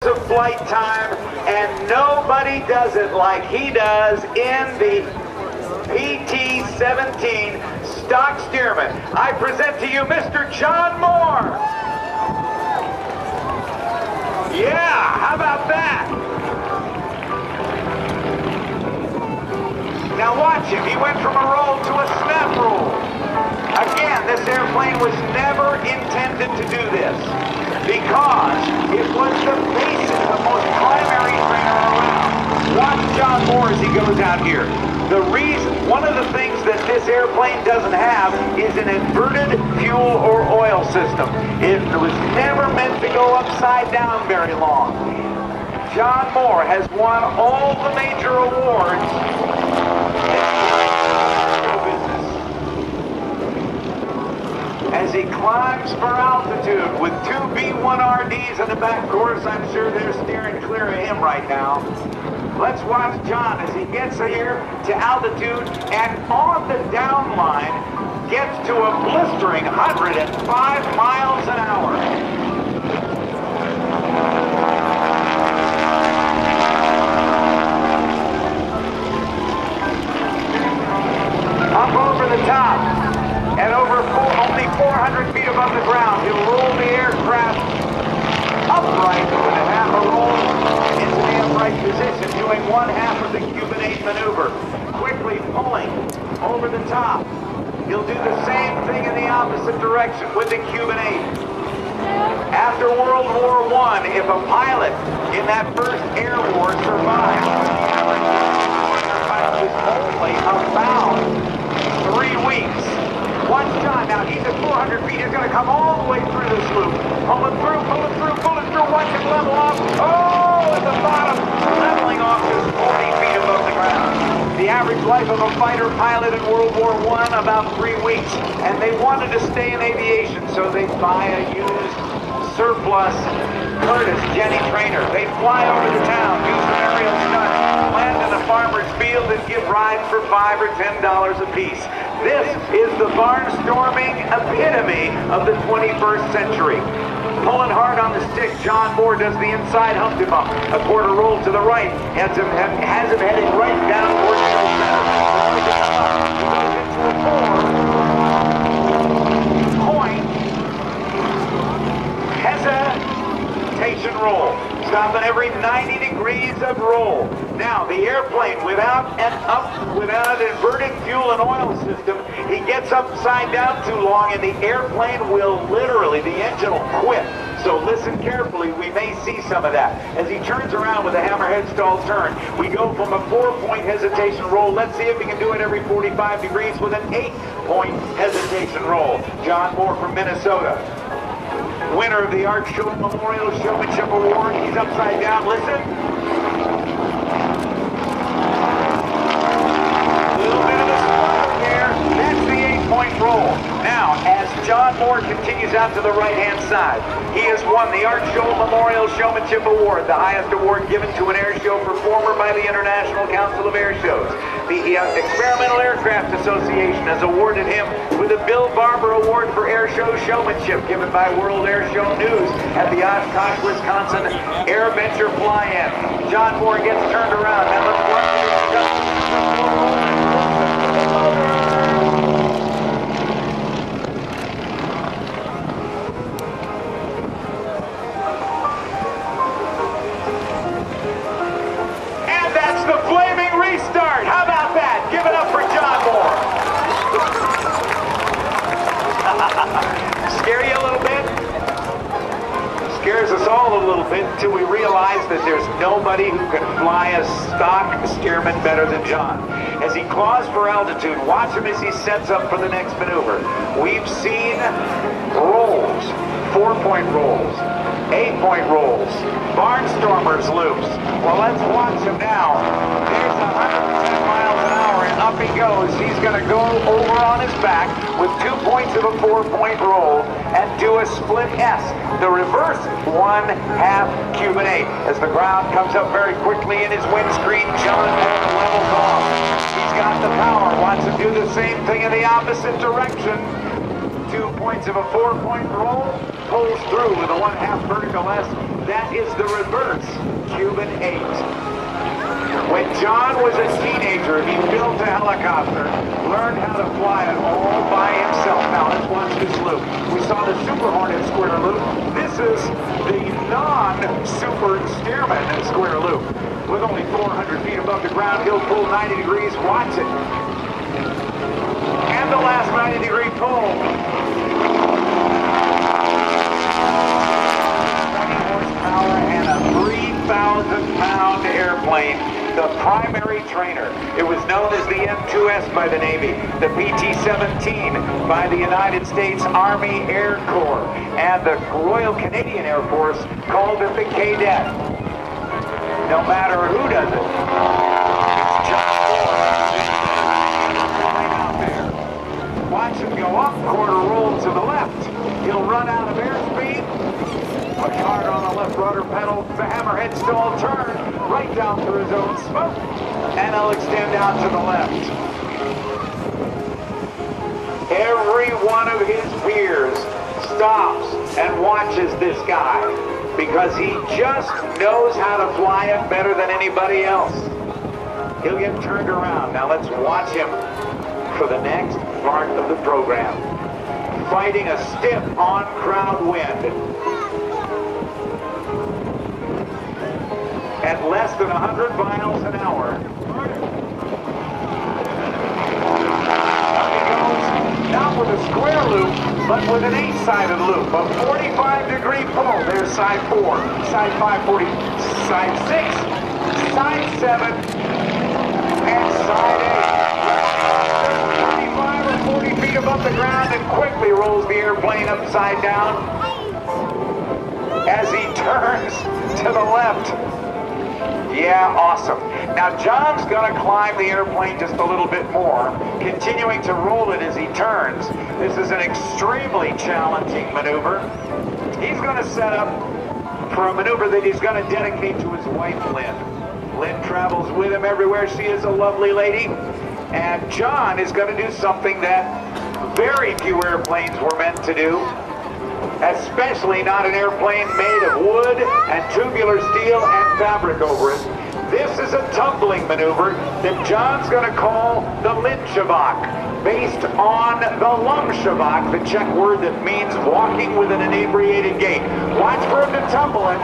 of flight time, and nobody does it like he does in the PT-17 Stock Stearman. I present to you Mr. John Mohr. Yeah, how about that? Now watch him. He went from a roll to a snap roll. Again, this airplane was never intended to do this because it was the basic, the most primary trainer around. Watch John Mohr as he goes out here. The reason, one of the things that this airplane doesn't have is an inverted fuel or oil system. It was never meant to go upside down very long. John Mohr has won all the major awards. As he climbs for altitude with two B-1RDs in the back course, I'm sure they're steering clear of him right now. Let's watch John as he gets here to altitude and on the down line gets to a blistering 105 miles an hour. Up over the top and over only 400 feet above the ground, he'll roll the aircraft upright with a half a roll into the upright position, doing one half of the Cuban 8 maneuver, quickly pulling over the top. He'll do the same thing in the opposite direction with the Cuban 8. After World War I, if a pilot in that first air war survived, it was only about 3 weeks. Watch John now, he's at 400 feet, he's going to come all the way through this loop. Pulling through, pulling through, pulling through, watch him level off. Oh, at the bottom, leveling off just 40 feet above the ground. The average life of a fighter pilot in World War I, about 3 weeks. And they wanted to stay in aviation, so they buy a used surplus Curtiss Jenny trainer. They fly over the town, do some aerial stunts, land in a farmer's field and give rides for $5 or $10 a piece. This is the barnstorming epitome of the 21st century. Pulling hard on the stick, John Mohr does the inside Humpty Bump. A quarter roll to the right, has him heading right down towards the center. Into a 4-point hesitation roll. Stopping every 90 degrees of roll. Now, the airplane, without an inverted fuel and oil system, he gets upside down too long and the airplane will literally, the engine will quit. So listen carefully, we may see some of that. As he turns around with a hammerhead stall turn, we go from a 4-point hesitation roll. Let's see if he can do it every 45 degrees with an 8-point hesitation roll. John Mohr from Minnesota, winner of the Art Show Memorial Showmanship Award. He's upside down. Listen. A little bit of a spark there. That's the 8-point roll. Now, as John Mohr continues out to the right-hand side, he has won the Art Show Memorial Showmanship Award, the highest award given to an airshow performer by the International Council of Airshows. The Experimental Aircraft Association has awarded him with a Bill Barber Award for Airshow Showmanship, given by World Airshow News at the Oshkosh, Wisconsin Air Venture Fly-In. John Mohr gets turned around. Now let's watch it. And that's the flaming restart. How about that? Give it up for John Mohr. Scare you a little bit? Scares us all a little bit until we realize that there's nobody who can fly a stock Stearman better than John. As he claws for altitude, watch him as he sets up for the next maneuver. We've seen rolls, 4-point rolls, 8-point rolls, barnstormers loops. Well, let's watch him now. There's 110 miles an hour and up he goes. He's going to go over on his back with 2 points of a 4-point roll and do a split S. The reverse 1/2 Cuban 8. As the ground comes up very quickly in his windscreen, John Mohr levels off. He's got the power. Wants to do the same thing in the opposite direction. 2 points of a 4-point roll, pulls through with a 1/2 vertical S. That is the reverse helicopter, learned how to fly it all by himself. Now let's watch this loop. We saw the Super Hornet square loop. This is the non-Super Stearman square loop. With only 400 feet above the ground, he'll pull 90 degrees. Watch it. And the last 90-degree pull. 20 horsepower and a 3,000-pound airplane. The primary trainer. It was known as the M2S by the Navy, the PT-17 by the United States Army Air Corps, and the Royal Canadian Air Force called it the Cadet. No matter who does it. Watch him go up, quarter roll to the left. He'll run out of airspeed. Push hard on the left rudder pedal. The hammerhead stall turn right down through his own smoke. And he'll extend out to the left. Every one of his peers stops and watches this guy because he just knows how to fly it better than anybody else. He'll get turned around. Now let's watch him for the next part of the program. Fighting a stiff on-crowd wind. At less than 100 miles an hour. He goes not with a square loop, but with an 8-sided loop. A 45-degree pull. There's side 4, side 5, 40, side 6, side 7, and side 8. 35 or 40 feet above the ground and quickly rolls the airplane upside down as he turns to the left. Yeah, awesome. Now John's going to climb the airplane just a little bit more, continuing to roll it as he turns. This is an extremely challenging maneuver. He's going to set up for a maneuver that he's going to dedicate to his wife, Lynn. Lynn travels with him everywhere. She is a lovely lady. And John is going to do something that very few airplanes were meant to do, especially not an airplane made of wood and tubular steel and fabric over it. This is a tumbling maneuver that John's going to call the Linshavak, based on the Lumshavak, the Czech word that means walking with an inebriated gait. Watch for him to tumble it.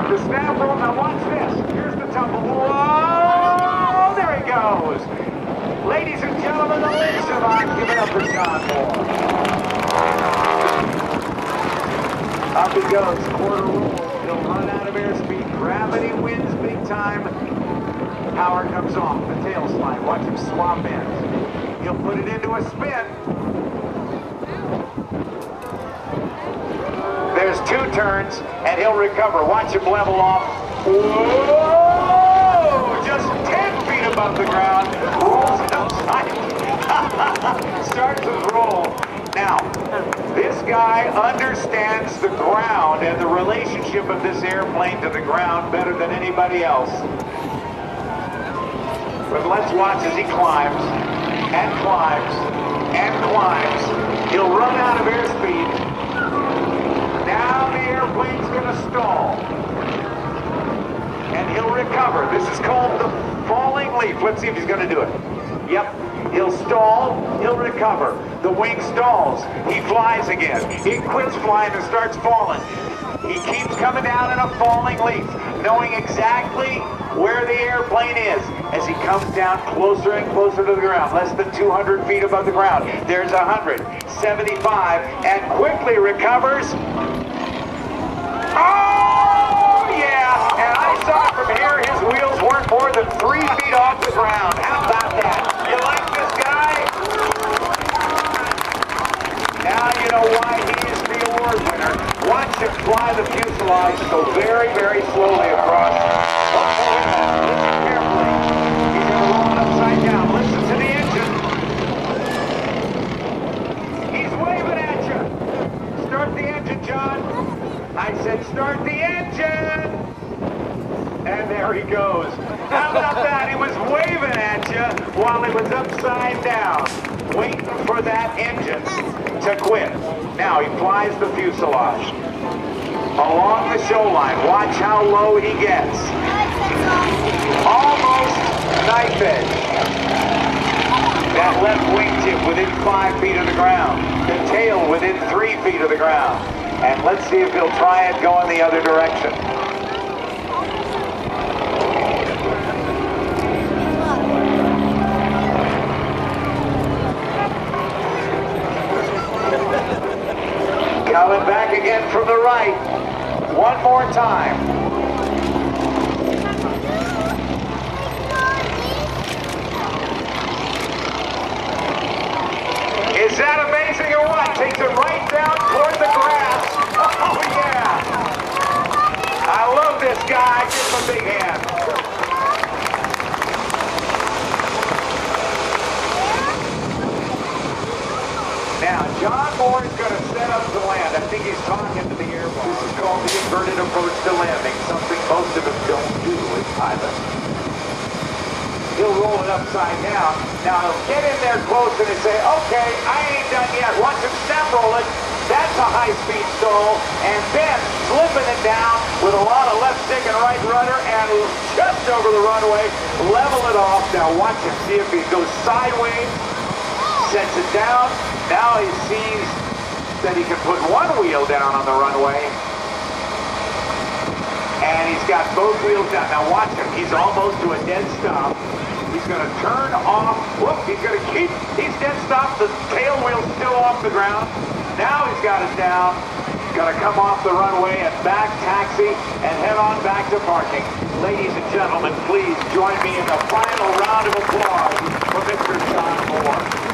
The snap roll, now watch this. Here's the tumble. Whoa! There he goes. Ladies and gentlemen, the Linshavak. Give it up for John Mohr. Up he goes, quarter roll. He'll run out of airspeed. Gravity wins big time. Power comes off. The tail slide. Watch him swap ends. He'll put it into a spin. There's 2 turns, and he'll recover. Watch him level off. Whoa! Just 10 feet above the ground. Rolls outside. Starts his roll. Now, this guy understands the ground and the relationship of this airplane to the ground better than anybody else. But let's watch as he climbs, and climbs, and climbs. He'll run out of airspeed. Now the airplane's going to stall. And he'll recover. This is called the falling leaf. Let's see if he's going to do it. Yep. He'll stall, he'll recover. The wing stalls, he flies again. He quits flying and starts falling. He keeps coming down in a falling leaf, knowing exactly where the airplane is as he comes down closer and closer to the ground, less than 200 feet above the ground. There's 100, 75, and quickly recovers. Oh, yeah, and I saw it from here, his wheels weren't more than 3 feet off the ground. How about that? You like this guy? Now you know why he is the award winner. Watch him fly the fuselage so very, very slowly across. Listen carefully. He's going to roll it upside down. Listen to the engine. He's waving at you. Start the engine, John. I said start the engine. And there he goes. How about that? He was waving at you while he was upside down, waiting for that engine to quit. Now he flies the fuselage along the show line. Watch how low he gets. Almost knife edge. That left wingtip within 5 feet of the ground. The tail within 3 feet of the ground. And let's see if he'll try it going the other direction. Coming back again from the right. One more time. Is that amazing or what? Takes it right down toward the grass. Oh, yeah. I love this guy. Give him a big hand. Now, John Mohr is going to set up to land. I think he's talking to the airboat. This is called the inverted approach to landing, something most of us don't do as pilots. He'll roll it upside down. Now, he'll get in there close and he'll say, okay, I ain't done yet. Watch him snap roll it. That's a high-speed stall. And then slipping it down with a lot of left stick and right rudder and just over the runway, level it off. Now, watch him see if he goes sideways, sets it down. Now he sees that he can put one wheel down on the runway. And he's got both wheels down. Now watch him. He's almost to a dead stop. He's going to turn off. Whoop, he's going to keep. He's dead stop. The tail wheel's still off the ground. Now he's got it down. Going to come off the runway and back taxi and head on back to parking. Ladies and gentlemen, please join me in the final round of applause for Mr. John Mohr.